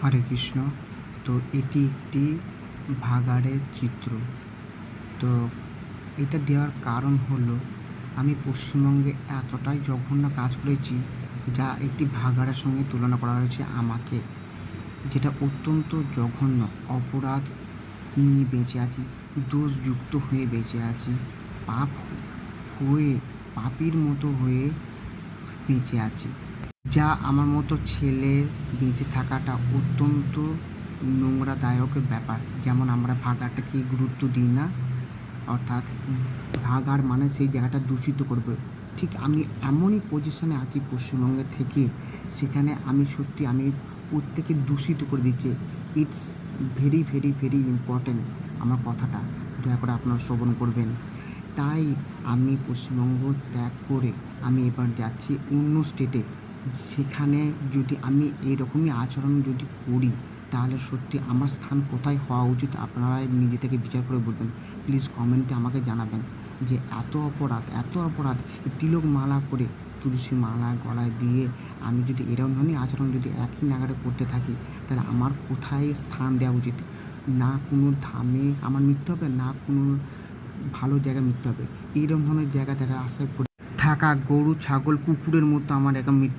হরে কৃষ্ণ। তো এটি একটি ভাগাড়ের চিত্র। তো এটা দেওয়ার কারণ হলো আমি পশ্চিমবঙ্গে এতটাই জঘন্য কাজ করেছি যা একটি ভাগাড়ের সঙ্গে তুলনা করা হয়েছে আমাকে, যেটা অত্যন্ত জঘন্য। অপরাধ নিয়ে বেঁচে আছি, দোষযুক্ত হয়ে বেঁচে আছি, পাপ হয়ে পাপীর মতো হয়ে বেঁচে আছি, যা আমার মতো ছেলে বেঁচে থাকাটা অত্যন্ত নোংরাদায়ক ব্যাপার। যেমন আমরা ভাগাড়টাকে গুরুত্ব দিই না, অর্থাৎ ভাগাড় মানে সেই জায়গাটা দূষিত করবে। ঠিক আমি এমনই পজিশনে আছি পশ্চিমবঙ্গে থেকে, সেখানে আমি সত্যি আমি প্রত্যেকে দূষিত করে দিচ্ছে। It's very very very important আমার কথাটা, দয়া করে আপনারা শ্রবণ করবেন। তাই আমি পশ্চিমবঙ্গ ত্যাগ করে আমি এবার যাচ্ছি অন্য স্টেটে। সেখানে যদি আমি এরকমই আচরণ যদি করি তাহলে সত্যি আমার স্থান কোথায় হওয়া উচিত আপনারাই নিজে থেকে বিচার করে বলবেন। প্লিজ কমেন্টে আমাকে জানাবেন যে এত অপরাধ তিলক মালা করে, তুলসী মালা গলায় দিয়ে আমি যদি এরকম ধরনের আচরণ যদি একই নাগারে করতে থাকি তাহলে আমার কোথায় স্থান দেওয়া উচিত? না কোনো ধামে আমার মৃত্যু হবে, না কোনো ভালো জায়গায় মৃত্যু হবে। এইরকম ধরনের জায়গা দেখা রাস্তায় থাকা গরু ছাগল কুকুরের মতো আমার এরকম মৃত্যু